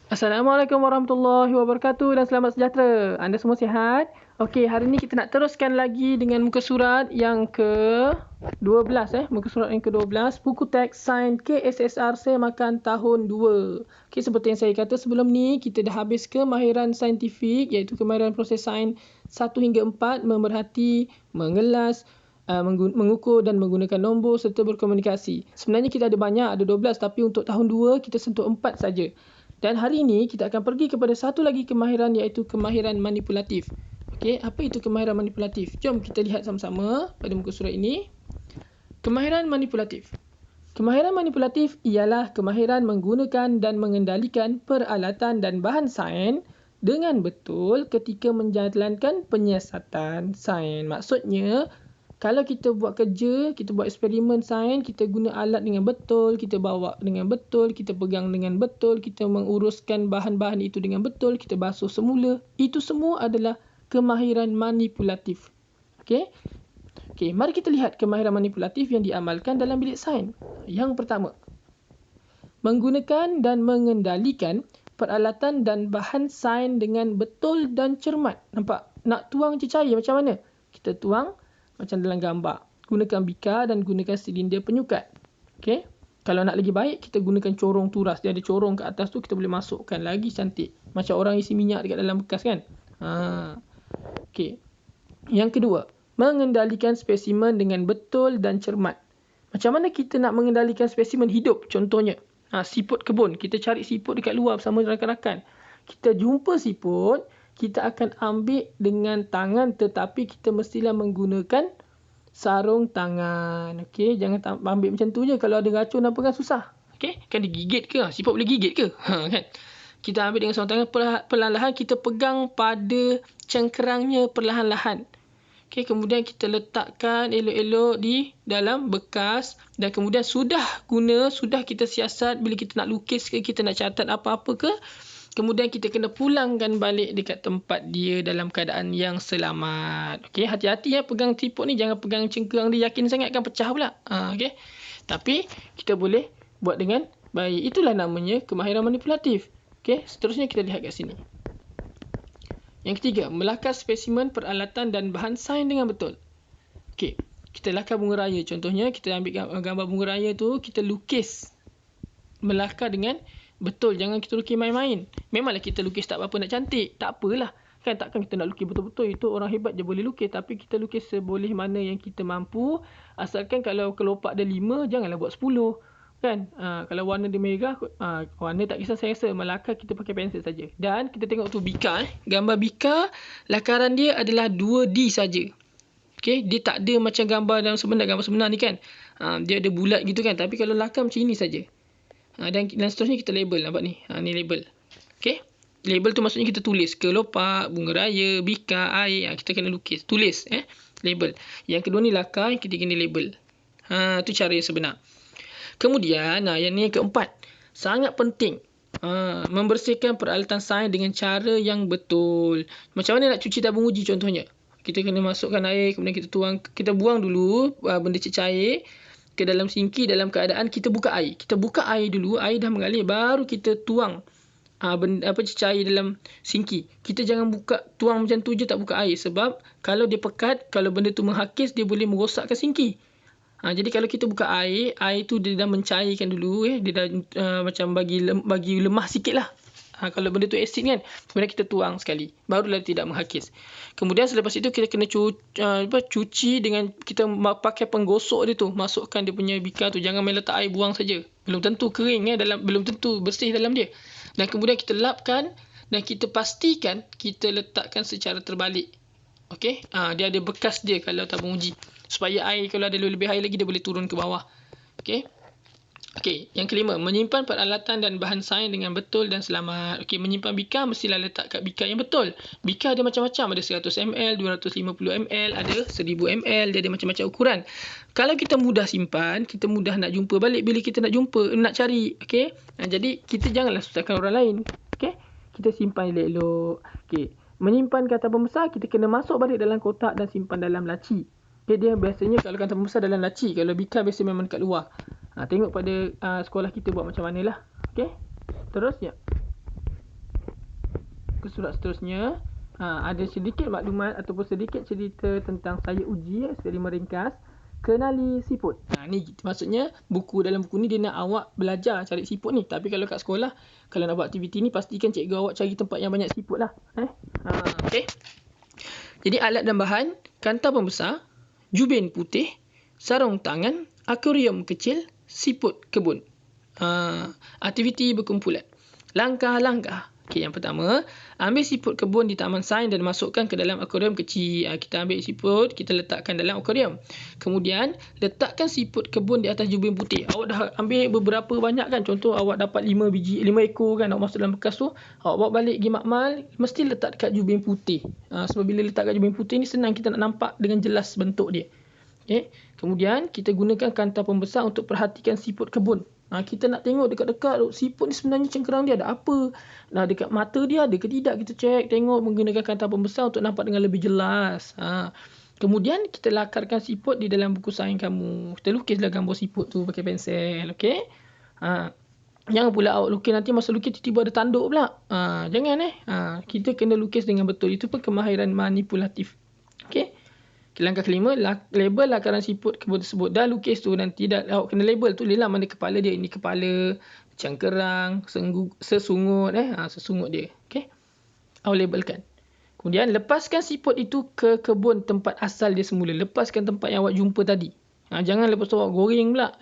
Assalamualaikum warahmatullahi wabarakatuh dan selamat sejahtera. Anda semua sihat? Okey, hari ni kita nak teruskan lagi dengan muka surat yang ke-12 muka surat yang ke-12, buku teks Sains KSSR Semakan tahun 2. Okey, seperti yang saya kata sebelum ni, kita dah habis kemahiran saintifik iaitu kemahiran proses sains 1 hingga 4, memerhati, mengelas, mengukur dan menggunakan nombor serta berkomunikasi. Sebenarnya kita ada banyak, ada 12, tapi untuk tahun 2 kita sentuh 4 saja. Dan hari ini kita akan pergi kepada satu lagi kemahiran iaitu kemahiran manipulatif. Okey, apa itu kemahiran manipulatif? Jom kita lihat sama-sama pada muka surat ini. Kemahiran manipulatif. Kemahiran manipulatif ialah kemahiran menggunakan dan mengendalikan peralatan dan bahan sains dengan betul ketika menjalankan penyiasatan sains. Maksudnya, kalau kita buat kerja, kita buat eksperimen sains, kita guna alat dengan betul, kita bawa dengan betul, kita pegang dengan betul, kita menguruskan bahan-bahan itu dengan betul, kita basuh semula. Itu semua adalah kemahiran manipulatif. Okey? Okey, mari kita lihat kemahiran manipulatif yang diamalkan dalam bilik sains. Yang pertama, menggunakan dan mengendalikan peralatan dan bahan sains dengan betul dan cermat. Nampak? Nak tuang cecair macam mana? Kita tuang macam dalam gambar. Gunakan bika dan gunakan silinder penyukat. Okey? Kalau nak lagi baik, kita gunakan corong turas. Dia ada corong kat atas tu, kita boleh masukkan lagi cantik. Macam orang isi minyak dekat dalam bekas kan? Okey. Yang kedua, mengendalikan spesimen dengan betul dan cermat. Macam mana kita nak mengendalikan spesimen hidup? Contohnya, siput kebun. Kita cari siput dekat luar bersama rakan-rakan. Kita jumpa siput, kita akan ambil dengan tangan tetapi kita mestilah menggunakan sarung tangan. Okey, jangan ambil macam tu je. Kalau ada racun apa kan susah. Okey, kan dia gigit ke? Siput boleh gigit ke? Kan? Kita ambil dengan sarung tangan, perlahan-lahan kita pegang pada cengkerangnya perlahan-lahan. Okey, kemudian kita letakkan elok-elok di dalam bekas dan kemudian sudah kita siasat bila kita nak lukis ke, kita nak catat apa-apa ke, kemudian kita kena pulangkan balik dekat tempat dia dalam keadaan yang selamat. Okey, hati-hati pegang siput ni, jangan pegang cengkerang dia yakin sangat kan pecah pula. Okey. Tapi kita boleh buat dengan baik. Itulah namanya kemahiran manipulatif. Okey, seterusnya kita lihat kat sini. Yang ketiga, melakar spesimen peralatan dan bahan sains dengan betul. Okey, kita lakar bunga raya. Contohnya, kita ambil gambar bunga raya tu, kita lukis. Melakar dengan betul. Jangan kita lukis main-main. Memanglah kita lukis tak apa-apa nak cantik. Tak apalah. Kan takkan kita nak lukis betul-betul. Itu orang hebat je boleh lukis. Tapi kita lukis seboleh mana yang kita mampu. Asalkan kalau kelopak dia 5, janganlah buat 10. Kan? Kalau warna dia merah, warna tak kisah saya rasa. Melakar kita pakai pensel saja. Dan kita tengok tu bika. Gambar bika, lakaran dia adalah 2D saja. Okay? Dia tak ada macam gambar sebenar ni kan. Dia ada bulat gitu kan. Tapi kalau lakar macam ini saja. Dan seterusnya kita label. Nampak ni? Ni label. Okay? Label tu maksudnya kita tulis. Kelopak, bunga raya, bika, air. Kita kena lukis. Tulis. Label. Yang kedua ni lakar, kita kena label. Tu cara yang sebenar. Kemudian, yang ni yang keempat. Sangat penting. Membersihkan peralatan sains dengan cara yang betul. Macam mana nak cuci tabung uji contohnya? Kita kena masukkan air, kemudian kita buang dulu benda cecair ke dalam sinki dalam keadaan kita buka air. Kita buka air dulu, air dah mengalir, baru kita tuang cecair dalam sinki. Kita jangan tuang macam tu je tak buka air. Sebab kalau dia pekat, kalau benda tu menghakis, dia boleh merosakkan sinki. Jadi kalau kita buka air tu dia dah mencairkan dulu. Dia dah macam bagi lemah sikit lah. Kalau benda tu asid kan, kemudian kita tuang sekali. Barulah tidak menghakis. Kemudian selepas itu kita kena cuci dengan kita pakai penggosok dia tu. Masukkan dia punya bika tu. Jangan main letak air buang saja. Belum tentu kering belum tentu bersih dalam dia. Dan kemudian kita lapkan dan kita pastikan kita letakkan secara terbalik. Okey, dia ada bekas dia kalau tabung uji. Supaya air kalau ada lebih air lagi dia boleh turun ke bawah. Okey. Okey, yang kelima, menyimpan peralatan dan bahan sains dengan betul dan selamat. Okey, menyimpan bika mestilah letak kat bika yang betul. Bika ada macam-macam, ada 100 ml, 250 ml, ada 1000 ml, dia ada macam-macam ukuran. Kalau kita mudah simpan, kita mudah nak jumpa balik bila kita nak cari. Okey. Jadi kita janganlah susahkan orang lain. Okey. Kita simpan elok-elok. Okey. Menyimpan kata pembesar, kita kena masuk balik dalam kotak dan simpan dalam laci. Okay, dia biasanya kalau kata pembesar dalam laci. Kalau bika biasa memang dekat luar. Tengok pada sekolah kita buat macam mana lah. Okay. Terus, ya. muka surat seterusnya. Ada sedikit maklumat ataupun sedikit cerita tentang saya uji secara meringkas. Kenali siput. Ni maksudnya dalam buku ni dia nak awak belajar cari siput ni. Tapi kalau kat sekolah, kalau nak buat aktiviti ni, pastikan cikgu awak cari tempat yang banyak siput lah. Okay. Jadi alat dan bahan, kanta pembesar, jubin putih, sarung tangan, akuarium kecil, siput kebun. Aktiviti berkumpulan. Langkah-langkah. Okay, yang pertama, ambil siput kebun di Taman Sains dan masukkan ke dalam akuarium kecil. Kita ambil siput, kita letakkan dalam akuarium. Kemudian, letakkan siput kebun di atas jubin putih. Awak dah ambil beberapa banyak kan? Contoh, awak dapat 5 ekor kan? Awak masuk dalam bekas tu. Awak bawa balik pergi makmal, mesti letak dekat jubin putih. Sebab bila letak kat jubin putih ni, senang kita nak nampak dengan jelas bentuk dia. Okay. Kemudian, kita gunakan kanta pembesar untuk perhatikan siput kebun. Kita nak tengok dekat-dekat siput ni sebenarnya cengkerang dia ada apa. Dekat mata dia ada ke tidak, kita cek, tengok menggunakan kanta pembesar untuk nampak dengan lebih jelas. Kemudian kita lakarkan siput di dalam buku sains kamu. Kita lukislah gambar siput tu pakai pensel. Okey. Jangan pula awak lukis nanti masa lukis tiba-tiba ada tanduk pula. Jangan kita kena lukis dengan betul. Itu pun kemahiran manipulatif. Okey. Langkah kelima, label lakaran siput kebun tersebut. Dah lukis tu nanti awak kena label, tulislah mana kepala dia. Ini kepala, cangkerang, sesungut sesungut dia. Okey. Awak labelkan. Kemudian lepaskan siput itu ke kebun tempat asal dia semula. Lepaskan tempat yang awak jumpa tadi. Jangan lepas tu awak goreng pula.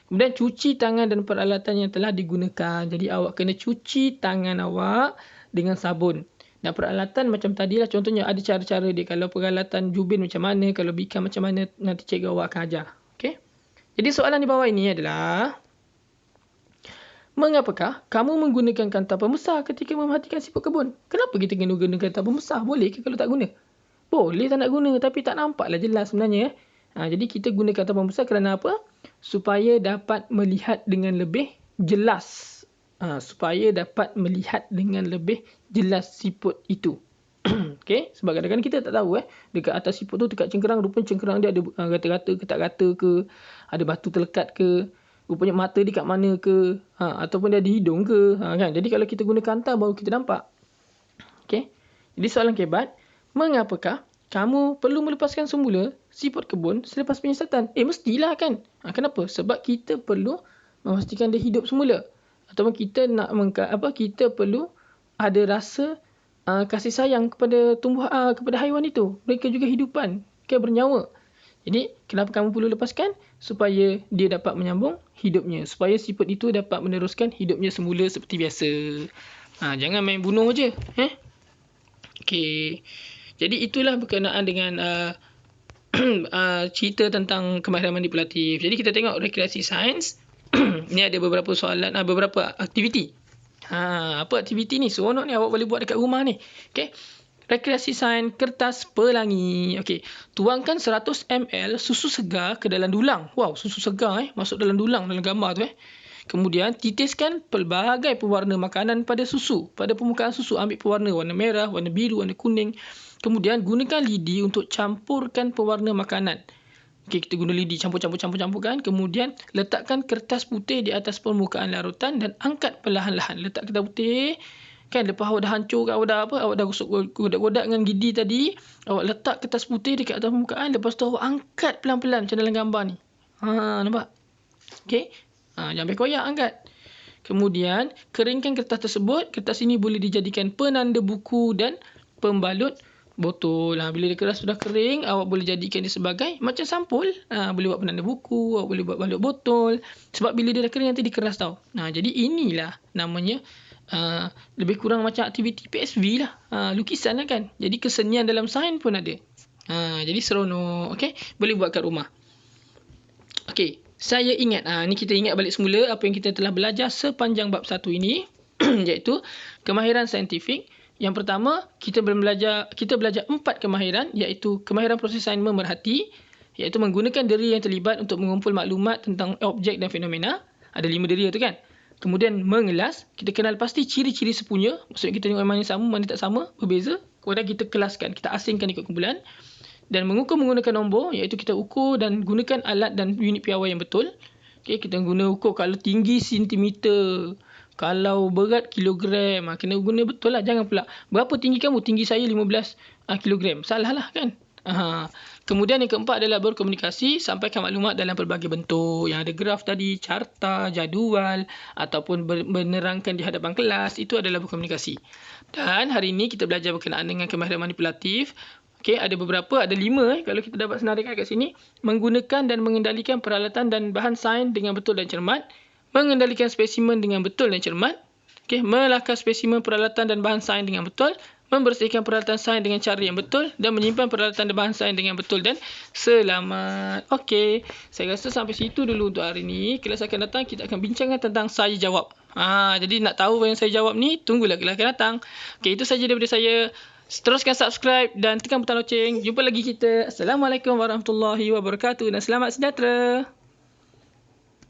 Kemudian cuci tangan dan peralatan yang telah digunakan. Jadi awak kena cuci tangan awak dengan sabun. Dan peralatan macam tadilah, contohnya ada cara-cara dia. Kalau peralatan jubin macam mana, kalau bikam macam mana, nanti cikgu awak akan ajar. Okay? Jadi soalan di bawah ini adalah, mengapakah kamu menggunakan kanta pembesar ketika memerhatikan siput kebun? Kenapa kita kena guna kanta pembesar? Boleh ke kalau tak guna? Boleh tak nak guna, tapi tak nampaklah jelas sebenarnya. Jadi kita guna kanta pembesar kerana apa? Supaya dapat melihat dengan lebih jelas. Supaya dapat melihat dengan lebih jelas siput itu. Okay? Sebab kadang-kadang kita tak tahu dekat atas siput tu, dekat cengkerang, rupanya cengkerang dia ada rata-rata ke tak rata ke, ada batu terlekat ke, rupanya mata dia kat mana ke, ataupun dia ada hidung ke, kan? Jadi kalau kita guna kanta baru kita nampak. Okay? Jadi soalan kebat, mengapakah kamu perlu melepaskan semula siput kebun selepas penyiasatan? Mestilah kan? Kenapa? Sebab kita perlu memastikan dia hidup semula. Ataupun kita nak kita perlu ada rasa kasih sayang kepada kepada haiwan itu. Mereka juga hidupan, bernyawa. Jadi kenapa kamu perlu lepaskan? Supaya dia dapat menyambung hidupnya, supaya siput itu dapat meneruskan hidupnya semula seperti biasa. Jangan main bunuh je. Okey. Jadi itulah berkenaan dengan cerita tentang kemahiran manipulatif. Jadi kita tengok rekreasi sains. Ni ada beberapa soalan, beberapa aktiviti. Apa aktiviti ni? Seronok ni, awak boleh buat dekat rumah ni. Okey. Rekreasi sains kertas pelangi. Okey. Tuangkan 100 ml susu segar ke dalam dulang. Wow, susu segar masuk dalam dulang dalam gambar tu Kemudian titiskan pelbagai pewarna makanan pada susu. Pada permukaan susu ambil pewarna warna merah, warna biru, warna kuning. Kemudian gunakan lidi untuk campurkan pewarna makanan. Okey, kita guna lidi campur-campurkan. Kemudian letakkan kertas putih di atas permukaan larutan dan angkat perlahan-lahan. Letak kertas putih. Kan lepas awak dah hancur, awak dah gosok godak-godak dengan lidi tadi, awak letak kertas putih dekat atas permukaan, lepas tu awak angkat pelan-pelan macam dalam gambar ni. Nampak? Okey. Jangan sampai koyak, angkat. Kemudian keringkan kertas tersebut. Kertas ini boleh dijadikan penanda buku dan pembalut botol. Bila dia keras sudah kering, awak boleh jadikan dia sebagai macam sampul. Boleh buat penanda buku, awak boleh buat balut botol. Sebab bila dia dah kering nanti dia keras tau. Jadi inilah namanya lebih kurang macam aktiviti PSV lah. Lukisan lah kan. Jadi kesenian dalam sains pun ada. Jadi seronok. Okay? Boleh buat kat rumah. Okay. Saya ingat, ni kita ingat balik semula apa yang kita telah belajar sepanjang bab 1 ini. Iaitu kemahiran saintifik. Yang pertama, kita belajar 4 kemahiran, iaitu kemahiran proses sains memerhati, iaitu menggunakan deria yang terlibat untuk mengumpul maklumat tentang objek dan fenomena. Ada 5 deria tu kan. Kemudian mengelas, kita kenal pasti ciri-ciri sepunya. Maksudnya kita tengok mana yang sama, mana tak sama, berbeza. Kemudian kita kelaskan, kita asingkan ikut kumpulan. Dan mengukur menggunakan nombor, iaitu kita ukur dan gunakan alat dan unit piawai yang betul. Okay, kita guna ukur kalau tinggi sentimeter, Kalau berat kilogram, kena guna betul lah. Jangan pula, berapa tinggi kamu? Tinggi saya 15 kilogram. Salah lah kan? Kemudian yang keempat adalah berkomunikasi, sampaikan maklumat dalam pelbagai bentuk. Yang ada graf tadi, carta, jadual ataupun menerangkan di hadapan kelas, itu adalah berkomunikasi. Dan hari ini kita belajar berkenaan dengan kemahiran manipulatif. Okey, ada beberapa, ada 5 kalau kita dapat senaraikan kat sini. Menggunakan dan mengendalikan peralatan dan bahan sains dengan betul dan cermat. Mengendalikan spesimen dengan betul dan cermat. Okey, melakar spesimen peralatan dan bahan sains dengan betul. Membersihkan peralatan sains dengan cara yang betul dan menyimpan peralatan dan bahan sains dengan betul dan selamat. Okey, saya rasa sampai situ dulu untuk hari ini. Kelas akan datang kita akan bincangkan tentang saya jawab. Jadi nak tahu apa yang saya jawab ni, tunggulah kelas akan datang. Okey, itu saja daripada saya. Teruskan subscribe dan tekan butang loceng. Jumpa lagi kita. Assalamualaikum warahmatullahi wabarakatuh dan selamat sejahtera.